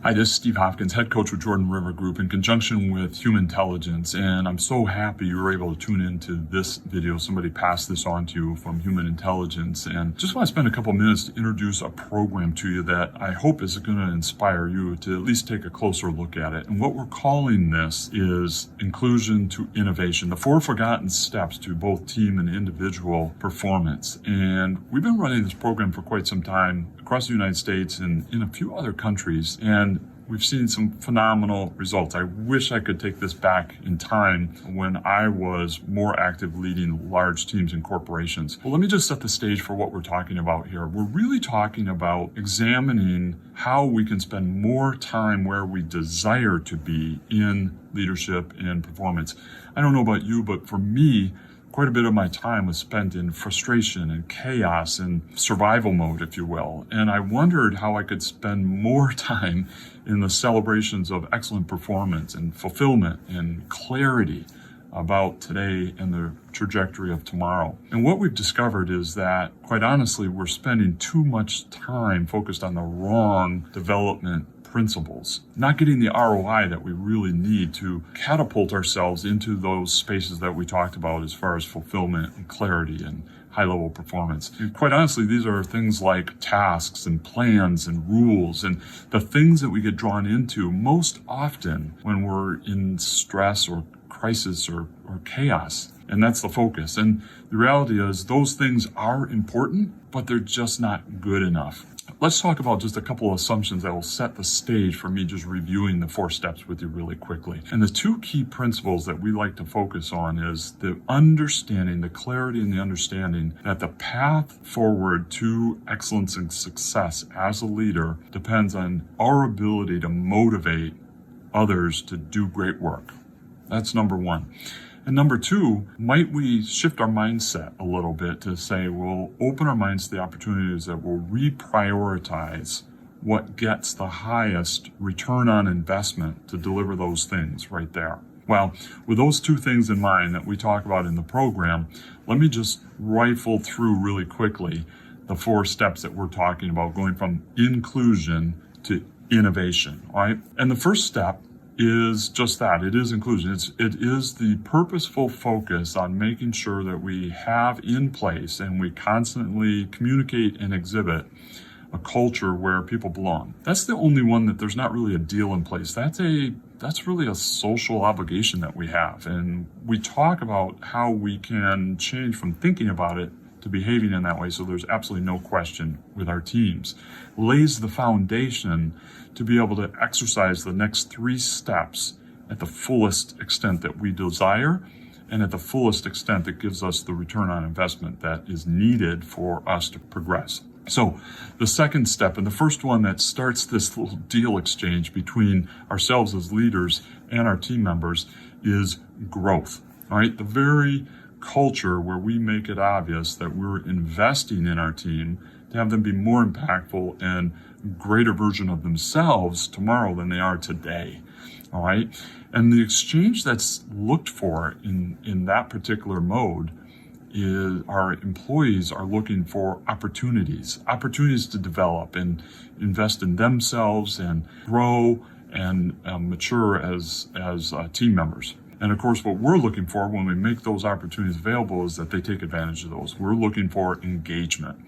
Hi, this is Steve Hopkins, head coach with Jordan River Group in conjunction with Human Intelligence. And I'm so happy you were able to tune into this video. Somebody passed this on to you from Human Intelligence. And just want to spend a couple minutes to introduce a program to you that I hope is going to inspire you to at least take a closer look at it. And what we're calling this is Inclusion to Innovation, the 4 forgotten steps to both team and individual performance. And we've been running this program for quite some time across the United States and in a few other countries. And we've seen some phenomenal results. I wish I could take this back in time when I was more active leading large teams and corporations. Well, let me just set the stage for what we're talking about here. We're really talking about examining how we can spend more time where we desire to be in leadership and performance. I don't know about you, but for me, quite a bit of my time was spent in frustration and chaos and survival mode, if you will. And I wondered how I could spend more time in the celebrations of excellent performance and fulfillment and clarity about today and the trajectory of tomorrow. And what we've discovered is that, quite honestly, we're spending too much time focused on the wrong development principles, not getting the ROI that we really need to catapult ourselves into those spaces that we talked about as far as fulfillment and clarity and high-level performance. And quite honestly, these are things like tasks and plans and rules and the things that we get drawn into most often when we're in stress or crisis or chaos. And that's the focus. And the reality is those things are important, but they're just not good enough. Let's talk about just a couple of assumptions that will set the stage for me just reviewing the 4 steps with you really quickly. And the 2 key principles that we like to focus on is the understanding, the clarity and the understanding that the path forward to excellence and success as a leader depends on our ability to motivate others to do great work. That's number 1. And number 2, might we shift our mindset a little bit to say we'll open our minds to the opportunities that will reprioritize what gets the highest return on investment to deliver those things right there. Well, with those 2 things in mind that we talk about in the program, let me just rifle through really quickly the 4 steps that we're talking about, going from inclusion to innovation, all right? And the first step is just that. It is inclusion. It is the purposeful focus on making sure that we have in place and we constantly communicate and exhibit a culture where people belong. That's the only one that there's not really a deal in place. That's really a social obligation that we have. And we talk about how we can change from thinking about it to behaving in that way, so there's absolutely no question with our teams. Lays the foundation to be able to exercise the next 3 steps at the fullest extent that we desire and at the fullest extent that gives us the return on investment that is needed for us to progress. So the second step, and the first one that starts this little deal exchange between ourselves as leaders and our team members, is growth. All right, the very culture where we make it obvious that we're investing in our team to have them be more impactful and greater version of themselves tomorrow than they are today. All right. And the exchange that's looked for in that particular mode is our employees are looking for opportunities to develop and invest in themselves and grow and mature as team members. And of course, what we're looking for when we make those opportunities available is that they take advantage of those. We're looking for engagement.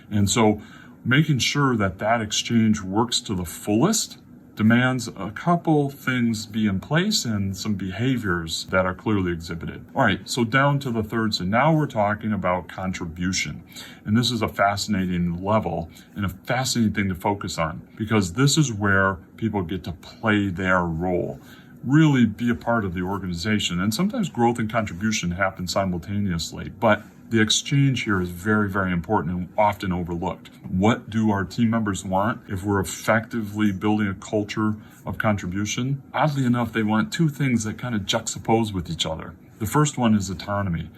And so making sure that that exchange works to the fullest demands a couple things be in place and some behaviors that are clearly exhibited. All right, so down to the third. So now we're talking about contribution. And this is a fascinating level and a fascinating thing to focus on, because this is where people get to play their role, really be a part of the organization. And sometimes growth and contribution happen simultaneously, but the exchange here is very, very important and often overlooked. What do our team members want if we're effectively building a culture of contribution? Oddly enough, they want 2 things that kind of juxtapose with each other. The first one is autonomy,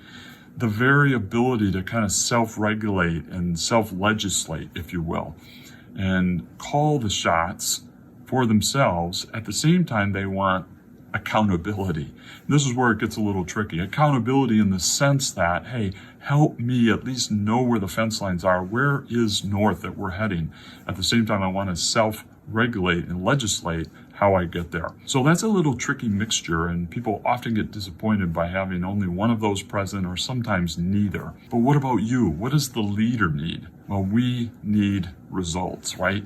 the very ability to kind of self-regulate and self-legislate, if you will, and call the shots for themselves. At the same time, they want accountability. This is where it gets a little tricky. Accountability in the sense that, hey, help me at least know where the fence lines are. Where is north that we're heading? At the same time, I want to regulate and legislate how I get there. So that's a little tricky mixture, and people often get disappointed by having only one of those present or sometimes neither. But what about you? What does the leader need? Well, we need results, right?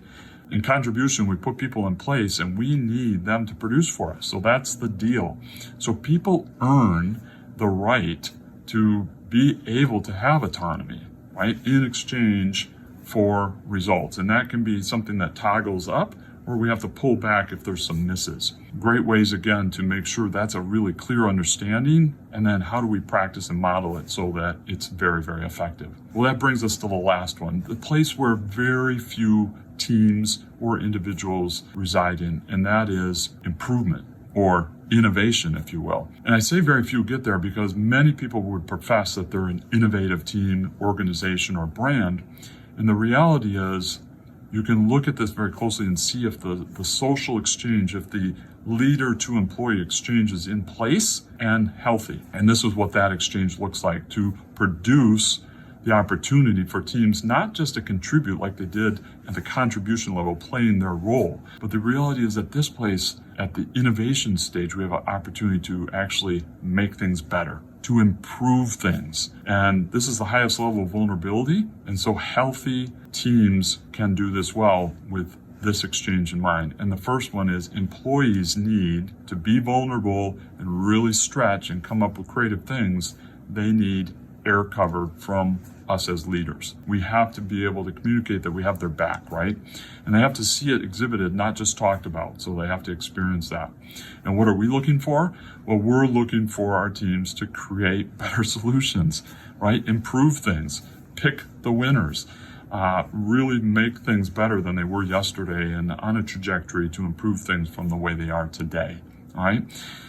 In contribution, we put people in place and we need them to produce for us. So that's the deal. So people earn the right to be able to have autonomy, right? In exchange for results. And that can be something that toggles up, or we have to pull back if there's some misses. Great ways, again, to make sure that's a really clear understanding, and then how do we practice and model it so that it's very, very effective. Well, that brings us to the last one, the place where very few teams or individuals reside in, and that is improvement or innovation, if you will. And I say very few get there because many people would profess that they're an innovative team, organization, or brand. And the reality is, you can look at this very closely and see if the social exchange, if the leader to employee exchange is in place and healthy. And this is what that exchange looks like to produce the opportunity for teams not just to contribute like they did at the contribution level, playing their role, but the reality is at this place, at the innovation stage, we have an opportunity to actually make things better, to improve things. And this is the highest level of vulnerability. And so healthy teams can do this well with this exchange in mind. And the first one is employees need to be vulnerable and really stretch and come up with creative things. They need air cover from us as leaders. We have to be able to communicate that we have their back, right? And they have to see it exhibited, not just talked about. So they have to experience that. And what are we looking for? Well, we're looking for our teams to create better solutions, right? Improve things, pick the winners, really make things better than they were yesterday and on a trajectory to improve things from the way they are today. All right.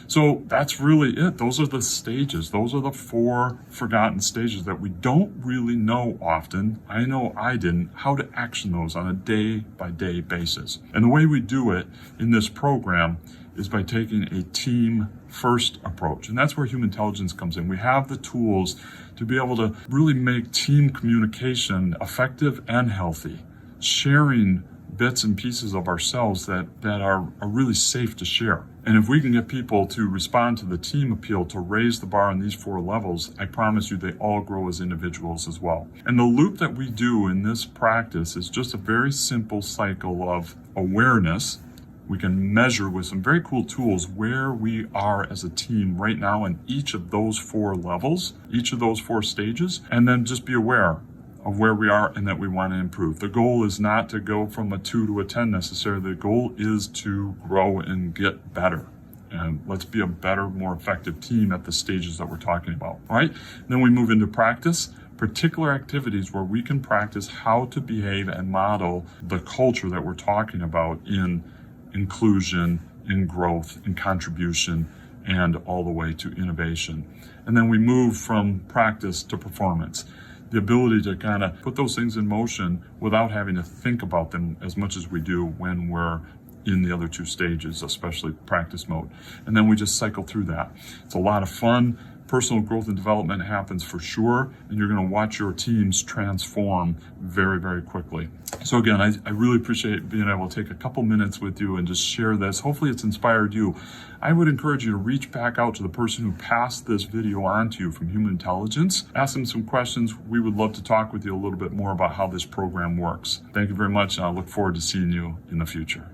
So that's really it. Those are the stages. Those are the 4 forgotten stages that we don't really know often. I know I didn't, how to action those on a day-by-day basis. And the way we do it in this program is by taking a team-first approach. And that's where human intelligence comes in. We have the tools to be able to really make team communication effective and healthy, sharing bits and pieces of ourselves that are really safe to share. And if we can get people to respond to the team appeal, to raise the bar on these 4 levels, I promise you they all grow as individuals as well. And the loop that we do in this practice is just a very simple cycle of awareness. We can measure with some very cool tools where we are as a team right now in each of those 4 levels, each of those 4 stages, and then just be aware of where we are and that we want to improve. The goal is not to go from a 2 to a 10 necessarily. The goal is to grow and get better. And let's be a better, more effective team at the stages that we're talking about. All right. Then we move into practice, particular activities where we can practice how to behave and model the culture that we're talking about in inclusion, in growth, in contribution, and all the way to innovation. And then we move from practice to performance. The ability to kind of put those things in motion without having to think about them as much as we do when we're in the other 2 stages, especially practice mode. And then we just cycle through that. It's a lot of fun. Personal growth and development happens for sure, and you're going to watch your teams transform very, very quickly. So again, I really appreciate being able to take a couple minutes with you and just share this. Hopefully it's inspired you. I would encourage you to reach back out to the person who passed this video on to you from Human Intelligence. Ask them some questions. We would love to talk with you a little bit more about how this program works. Thank you very much, and I look forward to seeing you in the future.